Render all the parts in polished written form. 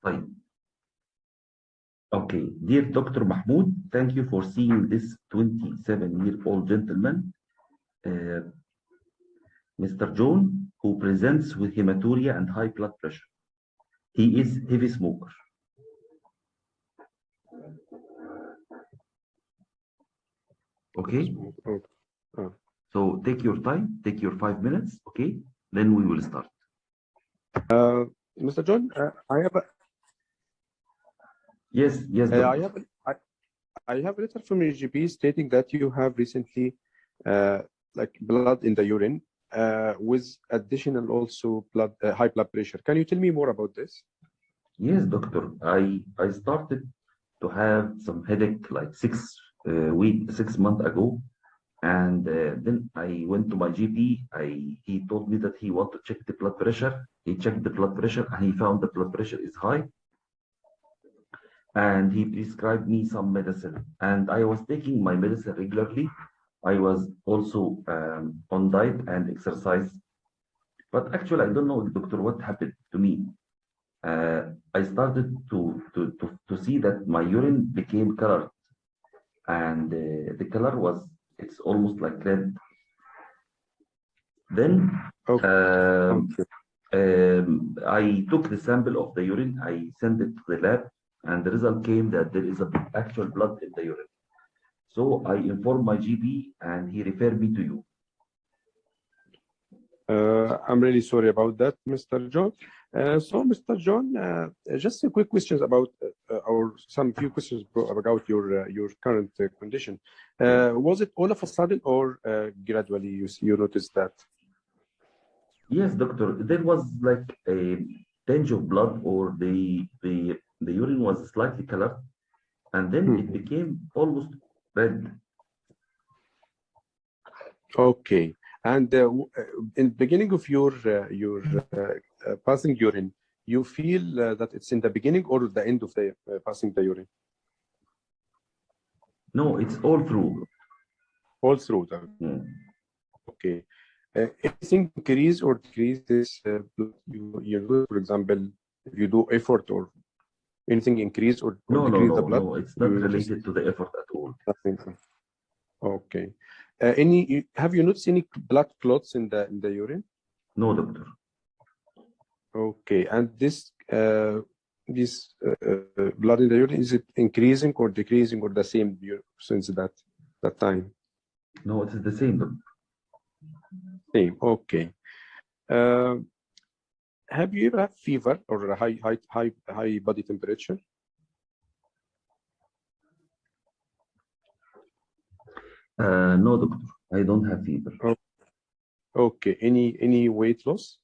طيب. Okay, dear Dr. Mahmoud, thank you for seeing this 27-year-old gentleman, Mr. John, who presents with hematuria and high blood pressure. He is heavy smoker. Okay? So take your time, take your 5 minutes, okay? Then we will start. Mr. John, I have a Yes, I have a letter from your GP stating that you have recently like blood in the urine with additional also blood high blood pressure. Can you tell me more about this? Yes, doctor. I started to have some headache like 6 months ago, and then I went to my GP. He told me that he want to check the blood pressure. He checked the blood pressure and he found the blood pressure is high. And he prescribed me some medicine. And I was taking my medicine regularly. I was also on diet and exercise. But actually, I don't know, doctor, what happened to me. I started to see that my urine became colored. And the color it's almost like red. Then I took the sample of the urine, I sent it to the lab, and the result came that there is actual blood in the urine. So I informed my GP and he referred me to you. I'm really sorry about that, Mr. John. So, Mr. John, just a quick questions about, or some few questions about your current condition. Was it all of a sudden or gradually you noticed that? Yes, doctor. There was like a tinge of blood, or the urine was slightly colored, and then it became almost red. Okay. And in the beginning of your passing urine, you feel that it's in the beginning or the end of the passing the urine? No, it's all through. All through. Okay. Anything increase or decrease this you do, for example, if you do effort or anything increase or decrease the blood? No, it's not related to the effort at all. Nothing. Okay. Have you noticed any blood clots in the urine? No, doctor. Okay. And this blood in the urine, is it increasing or decreasing or the same since that time? No, it is the same, doctor. Same. Okay. Have you ever had fever or a high body temperature? No, doctor. I don't have fever. Okay. Any weight loss?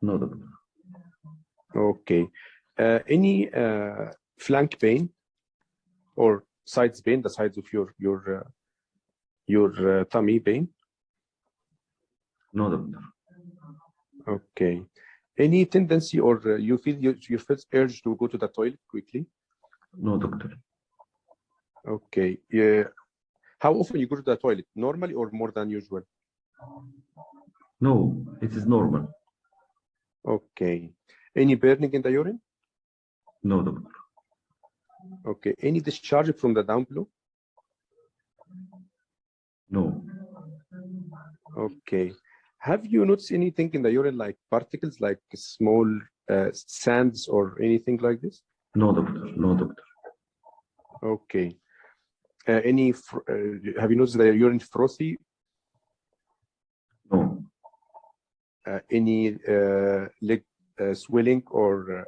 No, doctor. Okay. Any flank pain or sides pain, the sides of your tummy pain? No, doctor. Okay. Any tendency or you feel your first urge to go to the toilet quickly? No, doctor. Okay. How often you go to the toilet? Normally or more than usual? No, it is normal. Okay. Any burning in the urine? No, doctor. Okay. Any discharge from the down below? No. Okay. Have you noticed anything in the urine like particles, like small sands or anything like this? No, doctor. No, doctor. Okay. Have you noticed the urine frothy? No. Any leg swelling or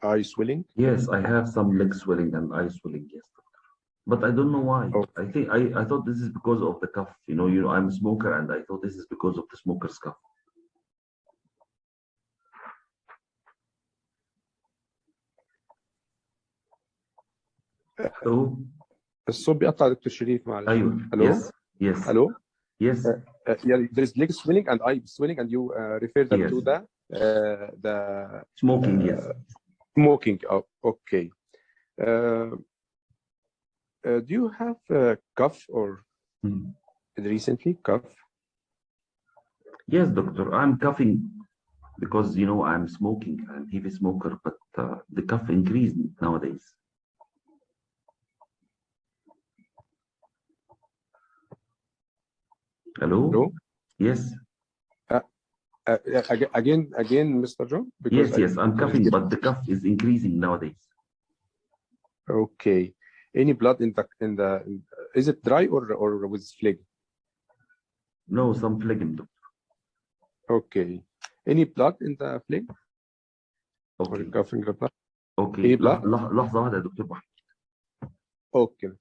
eye swelling? Yes, I have some leg swelling and eye swelling, yes, doctor. But I don't know why. Okay. I thought this is because of the cough. You know, I'm a smoker, and I thought this is because of the smoker's cough. Hello. الصوت بيقطع دكتور شريف معلش. أيوه. Hello? Yes. Hello? Yes. Yeah, there is leg swelling and eye swelling, and you refer that Yes. to the Smoking, yes. Smoking. Oh, okay. Do you have cough or recently cough? Yes, doctor. I'm coughing because you know I'm smoking. I'm heavy smoker, but the cough increased nowadays. Hello? Hello? Yes. Again, Mr. John, because Yes, yes, I'm I was coughing, getting. but the cough is increasing nowadays. Okay. Any blood in the is it dry or with phlegm? No, some phlegm. Okay. Any blood in the phlegm or Okay. coughing the blood? اوكي Any blood? لحظه واحده يا دكتور محمد. Okay.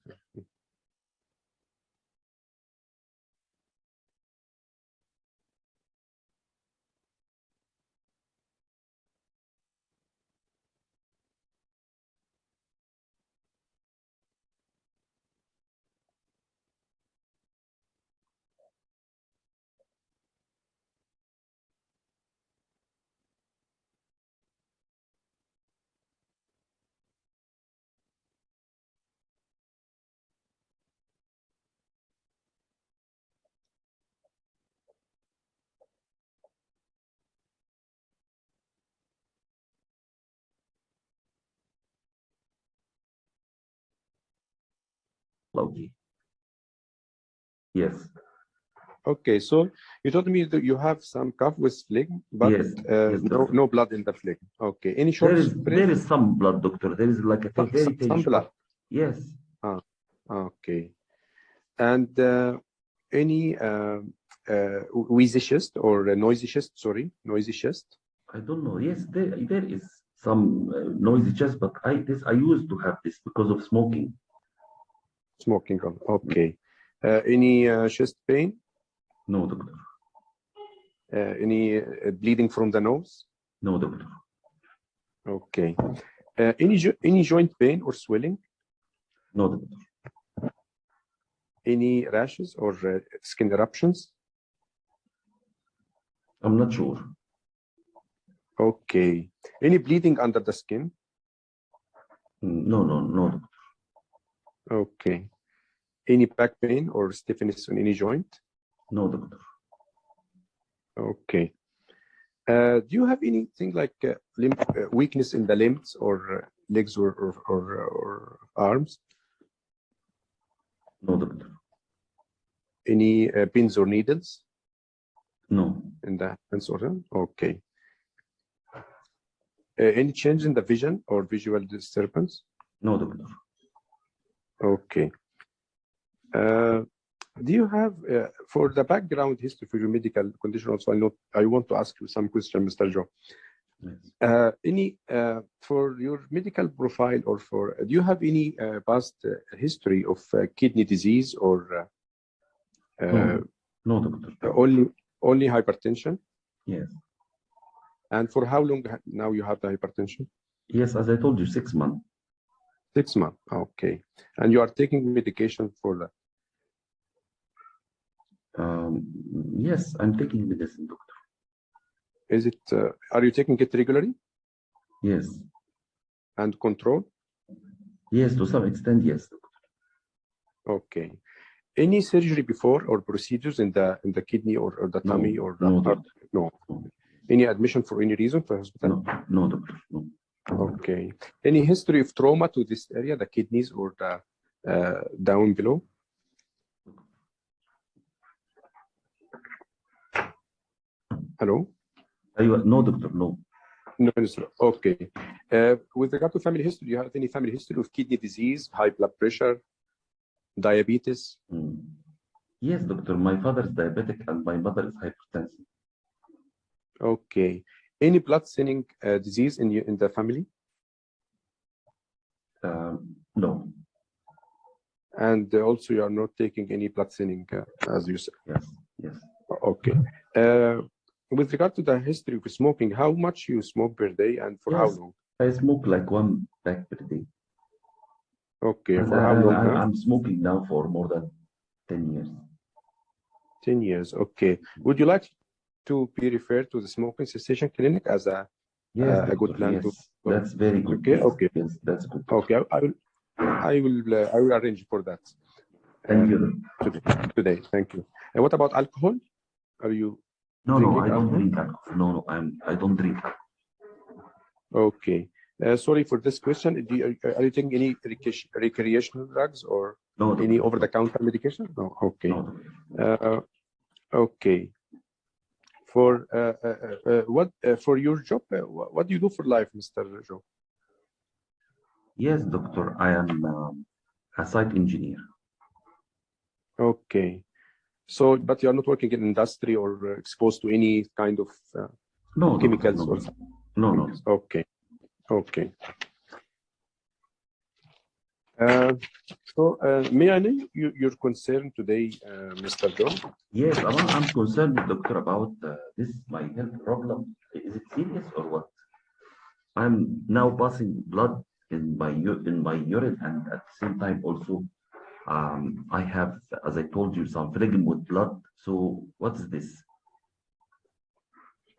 اوكي. Yes. Okay. So you told me that you have some cough with phlegm, but Yes. Yes, doctor. no blood in the phlegm. Okay. Any short There breath? is some blood, doctor. There is like a very thin Some blood. spot. Yes. Ah, okay. And any wheezy chest or noisy chest? Sorry, noisy chest. I don't know. Yes, there is some noisy chest, but I used to have this because of smoking. Smoking. Okay. Any chest pain? No, doctor. Any bleeding from the nose? No, doctor. Okay. Any joint pain or swelling? No, doctor. Any rashes or skin eruptions? I'm not sure. Okay. Any bleeding under the skin? No, doctor. Okay. Any back pain or stiffness in any joint? No, doctor. Okay. Do you have anything like limb weakness in the limbs or legs or arms? No, doctor. Any pins or needles No. in the hands or okay. Any change in the vision or visual disturbance? No, doctor. Okay. Do you have for the background history for your medical condition? Also, I want to ask you some question, Mr. Joe. Yes. Any for your medical profile or for do you have any past history of kidney disease or No, doctor. only hypertension? Yes. And for how long now you have the hypertension? Yes, as I told you, 6 months. 6 months. Okay. And you are taking medication for that? Yes, I'm taking medicine, doctor. Is it? Are you taking it regularly Yes. and control? Yes, to some extent, yes, doctor. Okay. Any surgery before or procedures in the kidney or the tummy or the heart? No. Any admission for any reason for hospital? No, doctor. No. Okay. Any history of trauma to this area, the kidneys or the down below? Hello? No, doctor, no. No, okay. With regard to family history, do you have any family history of kidney disease, high blood pressure, diabetes? Yes, doctor. My father is diabetic and my mother is hypertensive. Okay. Any blood thinning disease in the family? No. And also, you are not taking any blood thinning, as you said. Yes. Okay. With regard to the history of smoking, how much you smoke per day and for how long? I smoke like 1 pack per day. Okay. And for how long now? I'm smoking now for more than 10 years. 10 years. Okay. Would you like to be referred to the smoking cessation clinic as a good plan? Yes, that's very good. Okay. Okay. Yes, that's good. Okay. I will arrange for that. Thank you. Today. Thank you. And what about alcohol? Are you No, no, drinking I don't alcohol? drink alcohol. No, no, I don't drink alcohol. Okay. Sorry for this question. Are you taking any recreational drugs or No, any doctor. over-the-counter medication? No. Okay. No, doctor. Okay. For for your job, what do you do for life, Mr. Joe? Yes, doctor. I am a site engineer. Okay. So, but you are not working in industry or exposed to any kind of No, doctor. chemicals No, or something? no, no. Okay. Okay. May I know your concern today, Mr. John? Yes, I'm concerned, doctor, about this my health problem. Is it serious or what? I'm now passing blood in my urine, and at the same time also, I have, as I told you, some phlegm with blood. So what is this?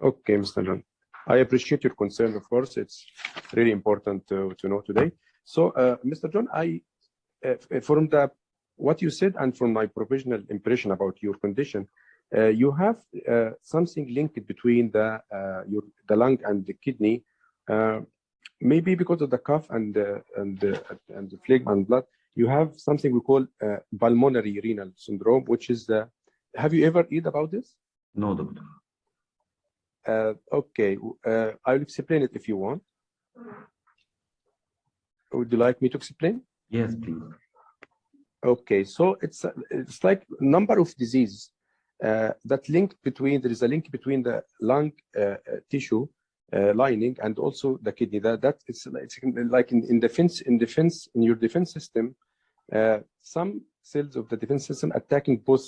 Okay, Mr. John. I appreciate your concern, of course. It's really important to know today. So, Mr. John, from what you said and from my provisional impression about your condition, you have something linked between the lung and the kidney, maybe because of the cough and the phlegm and blood. You have something we call pulmonary renal syndrome, which is have you ever read about this? No, doctor. Okay, I'll explain it if you want. Would you like me to explain? Yes, please. Okay, so it's like number of diseases that link between, there is a link between the lung tissue lining and also the kidney. That it's like in your defense system, some cells of the defense system attacking both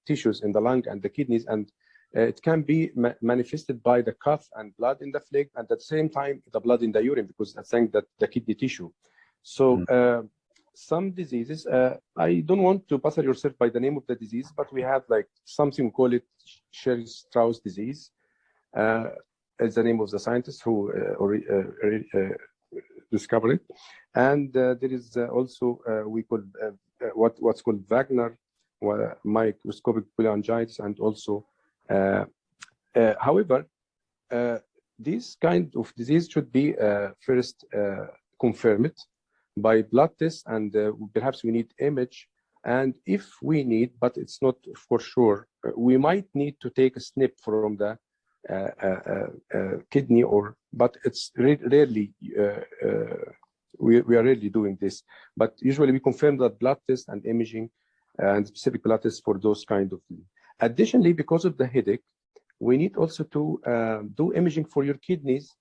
tissues in the lung and the kidneys, and it can be manifested by the cough and blood in the phlegm, and at the same time the blood in the urine, because I think that the kidney tissue. So some diseases, I don't want to bother yourself by the name of the disease, but we have like something, we call it Sherry-Strauss disease. It's the name of the scientist who discovered it. And there is also we call what's called Wagner microscopic polyangiitis, and also however, this kind of disease should be first confirmed by blood test, and perhaps we need image. And if we need, but it's not for sure, we might need to take a snip from the kidney, but it's rarely, we are rarely doing this. But usually we confirm that blood test and imaging and specific blood tests for those kind of things. Additionally, because of the headache, we need also to do imaging for your kidneys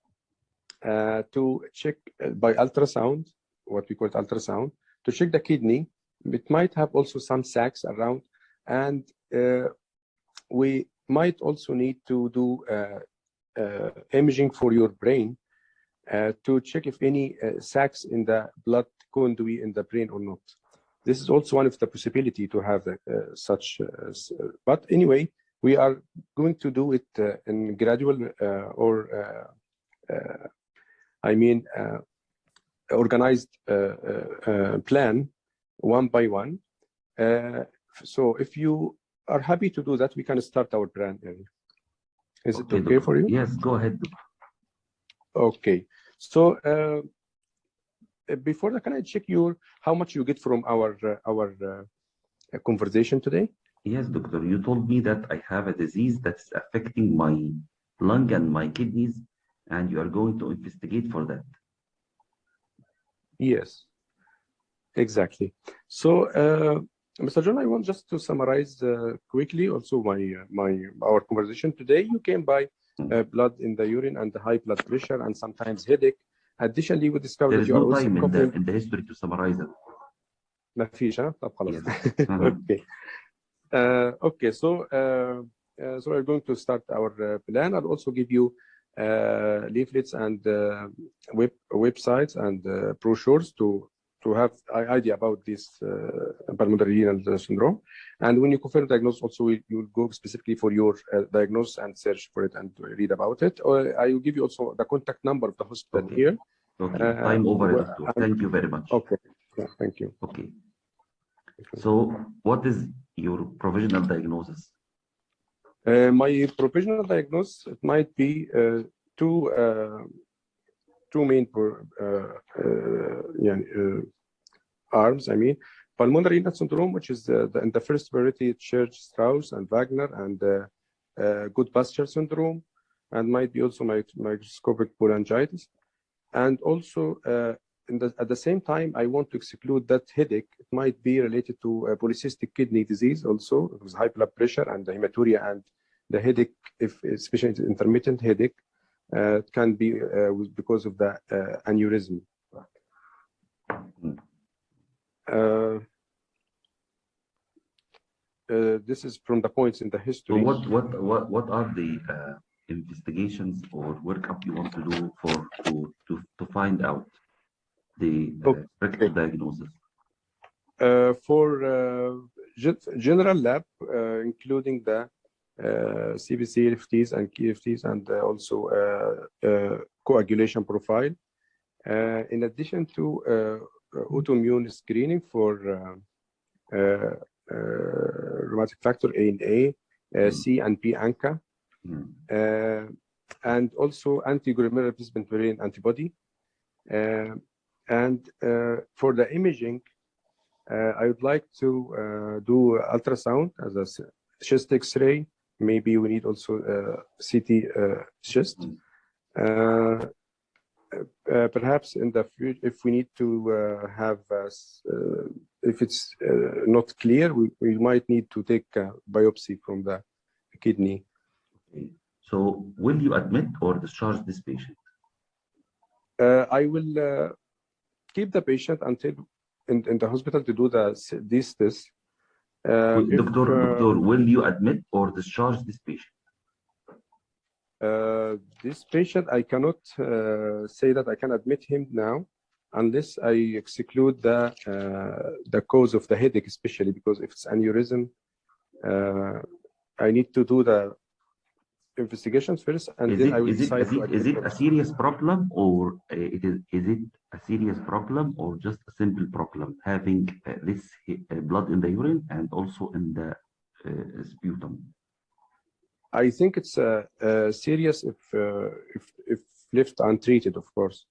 to check by ultrasound, what we call ultrasound, to check the kidney. It might have also some sacs around, and we might also need to do imaging for your brain to check if any sacs in the blood conduit in the brain or not. This is also one of the possibility to have such. But anyway, we are going to do it in gradual organized plan, one by one. So if you are happy to do that, we can start our plan. Is it okay for you? Yes, go ahead. Okay. So before that, can I check how much you get from our conversation today? Yes, doctor. You told me that I have a disease that's affecting my lung and my kidneys, and you are going to investigate for that. Yes, exactly. So, Mr. John, I want just to summarize quickly also our conversation today. You came by blood in the urine and high blood pressure and sometimes headache. Additionally, we discovered that you are also coughing. There is no time in the history to summarize it. ما فيش ها؟ طب خلاص. Yes. Okay. Okay, so we're going to start our plan. I'll also give you leaflets and websites and brochures to have an idea about this pulmonary renal syndrome. And when you confirm diagnosis, also you'll go specifically for your diagnosis and search for it and read about it. Or I will give you also the contact number of the hospital here. Okay, time over, doctor. Thank you very much. Okay, yeah, thank you. Okay. So what is your provisional diagnosis? My provisional diagnosis, it might be two two main arms. I mean, pulmonary renal syndrome, which is in the first priority, Church-Strauss and Wagner, and good pasture syndrome, and might be also microscopic cholangitis. And also, at the same time, I want to exclude that headache. It might be related to polycystic kidney disease also, with high blood pressure and the hematuria, and the headache, if especially intermittent headache, it can be because of the aneurysm. This is from the points in the history. So what are the investigations or workup you want to do to find out the correct diagnosis? For general lab, including the CBC LFTs and KFTs, and also coagulation profile. In addition to autoimmune screening for rheumatic factor A and A, C and P ANCA, and also anti-glomerular replacement membrane antibody. And for the imaging, I would like to do ultrasound as a chest X-ray. Maybe we need also CT chest. Perhaps in the future, if we need to have, if it's not clear, we might need to take a biopsy from the kidney. Okay. So will you admit or discharge this patient? I will keep the patient until in the hospital to do this test. Doctor, will you admit or discharge this patient? This patient, I cannot say that I can admit him now, unless I exclude the cause of the headache, especially because if it's aneurysm, I need to do the investigations first, and then I will decide. Is it a serious problem, or is it a serious problem, or just a simple problem having this blood in the urine and also in the sputum? I think it's serious if left untreated, of course.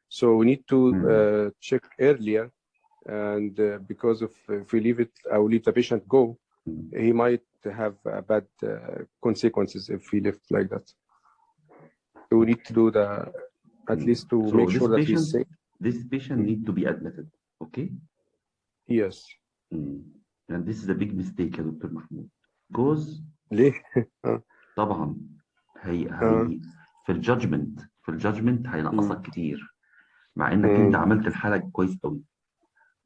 So we need to check earlier, and because if we leave it, I will leave the patient go. He might have bad consequences if he left like that. So we need to do at least to make sure that he's safe. This patient needs to be admitted, okay? Yes. And this is a big mistake, Dr. Mahmoud. Because ليه؟ طبعا هي في الجادجمنت هينقصك كتير، مع انك انت عملت الحاله كويس قوي،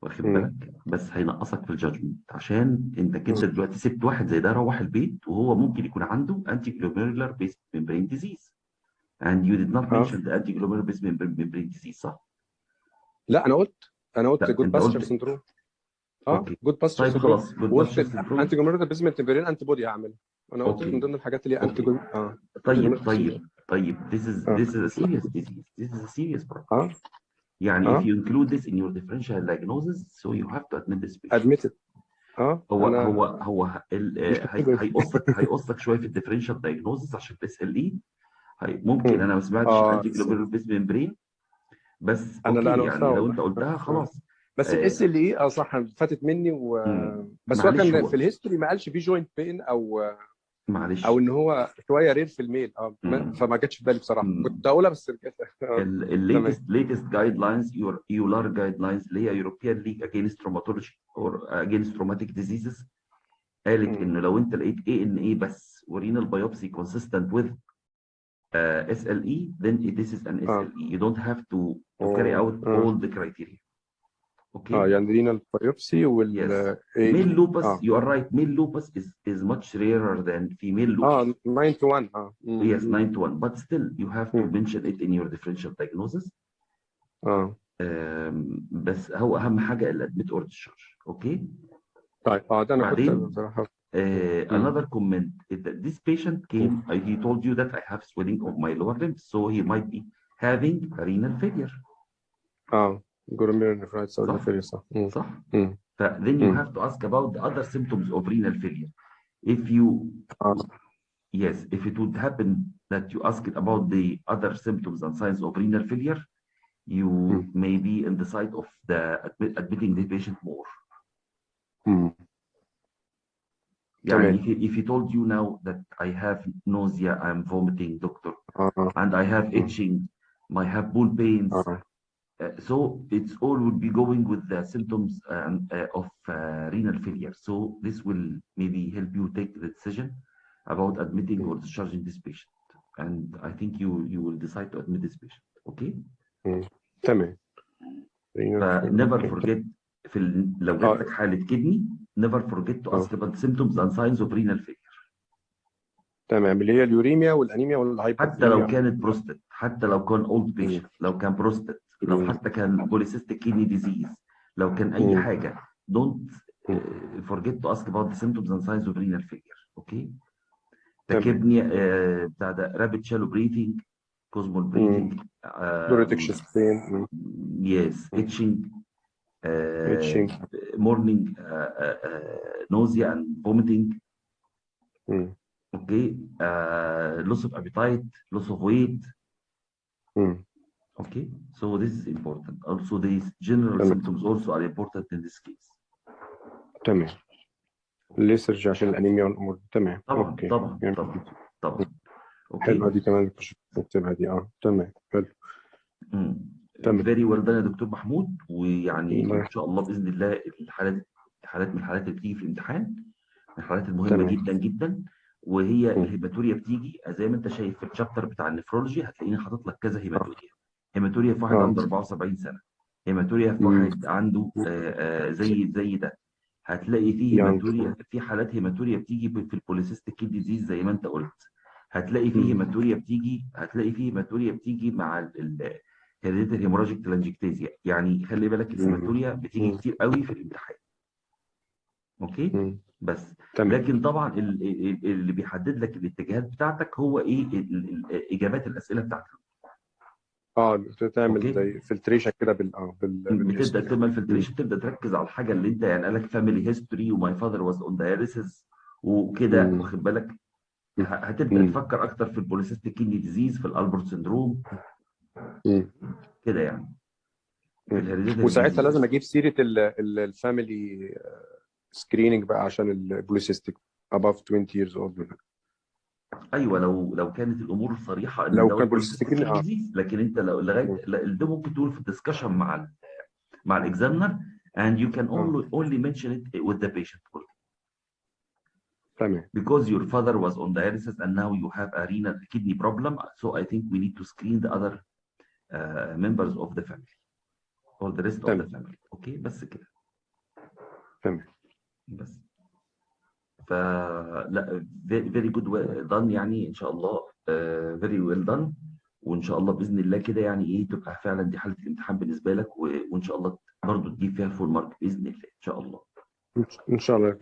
واخد بالك، بس هينقصك في الجادجمنت عشان انت كده دلوقتي سبت واحد زي ده روح البيت وهو ممكن يكون عنده anti-glomerular based membrane disease and you did not mention the anti-glomerular based membrane disease، صح؟ لا انا قلت جود باستشر سندروم. جود باستشر سندروم. قلت انتي جلوميرولار بيزمنت ممبرين انتي بودي هعمل. انا قلت من ضمن الحاجات اللي انتي طيب this is a serious disease. This is a serious problem. يعني if you include this in your differential diagnosis, so you have to admit this patient. Admit it. هو هيقصك شويه في الديفرنشال دايجنوزس عشان تسال ايه. ممكن انا ما سمعتش انتي جلوبيرولار بيز ممبرين، بس انا يعني لو انت قلتها خلاص. بس الاس ال اي صح فاتت مني بس هو كان في الهيستوري ما قالش في جوينت بين او معلش او ان هو شويه رير في الميل فما جاتش في بالي بصراحه. كنت اقولها بس الليتست جايد لاينز يولار جايد لاينز اللي هي يوروبيان ليج اجينست روماتولوجي اور اجينست روماتيك ديزيزز قالت انه لو انت لقيت ANA بس ورينال بايوبسي consistent with SLE then this is an SLE. You don't have to carry out all the criteria. Okay. يعني renal biopsy وال male lupus you are right, male lupus is much rarer than female lupus. 9 to 1. Yes, 9 to 1, but still you have to mention it in your differential diagnosis. بس هو اهم حاجه الادميت اور ديشارج. اوكي طيب ده انا كنت بصراحه another comment is that this patient came he told you that I have swelling of my lower limbs, so he might be having renal failure. glomerular nephritis or failure صح. then you have to ask about the other symptoms of renal failure. If you yes, if it would happen that you asked about the other symptoms and signs of renal failure, you may be in the side of the admitting the patient more. يعني if he told you now that I have nausea, I'm vomiting, doctor, and I have itching, I have bone pains, so it's all would be going with the symptoms of renal failure. So this will maybe help you take the decision about admitting or discharging this patient. And I think you will decide to admit this patient. Okay? تمام. never forget لو جات لك حالة كدني never forget to ask about symptoms and signs of renal failure. تمام، اللي هي اليوريميا والانيميا والهايبر. حتى لو كانت بروستات، حتى لو كان اولد بيشنت، لو كان بروستات، لو حتى كان بوليسيستيك كيدني ديزيز، لو كان اي حاجه don't forget to ask about the symptoms and signs of renal failure. اوكي؟ تكبني بتاع ده رابid shallow breathing، cosmal breathing، diuretic chest pain، yes, itching، morning nausea and vomiting. Okay, loss of appetite, loss of weight. Okay, so this is important. Also, these general symptoms also are important in this case. تمام. الليسرج عشان الانيميا والامور. تمام. طبعا اوكي. طبعا طبعا طبعا. اوكي. حلوه دي كمان نكتبها دي. تمام. حلو. تمام. فيري ويل دان يا دكتور محمود. ويعني ان شاء الله باذن الله الحالات من الحالات اللي بتيجي في الامتحان من الحالات المهمه جدا جدا. وهي الهيماتوريا بتيجي زي ما انت شايف في الشابتر بتاع النفرولوجي، هتلاقيني حاطط لك كذا هيماتوريا. هيماتوريا في واحد عنده 74 سنه، هيماتوريا في واحد عنده زي ده. هتلاقي فيه هيماتوريا، في حالات هيماتوريا بتيجي في البوليسيستيك كيدني ديزيز زي ما انت قلت. هتلاقي فيه هيماتوريا بتيجي مع الهيريديتري هيموراجيك تلانجكتيزيا. يعني خلي بالك الهيماتوريا بتيجي كتير قوي في الامتحان. اوكي؟ بس لكن طبعا اللي بيحدد لك الاتجاهات بتاعتك هو ايه؟ اجابات الاسئله بتاعتك. تعمل زي فلتريشن كده بتبدا تعمل فلتريشن، تبدا تركز على الحاجه اللي انت يعني قالك فاميلي هيستوري وماي فاذر واز اون داياليسيس وكده، واخد بالك؟ هتبدا تفكر اكتر في البوليسيستيك كيدني ديزيز، في الالبرت سندروم كده يعني. وساعتها لازم اجيب سيره الفاميلي سكريننج بقى عشان البوليسيستيك above 20 years old. ايوه، لو كانت الامور صريحه ان لو كان بوليسيستيك ديزيز، لكن انت لو لغايه ده ممكن تقول في الدسكشن مع الاكزامنر and you can only mention it with the patient. تمام. Because your father was on dialysis and now you have a renal kidney problem, so I think we need to screen the other members of the family or the rest of the family. اوكي، بس كده. تمام. بس فلا very good done يعني ان شاء الله. very well done. وان شاء الله باذن الله كده يعني ايه تبقى فعلا دي حاله الامتحان بالنسبه لك، وان شاء الله برضه تجيب فيها الفول مارك باذن الله ان شاء الله. ان شاء الله.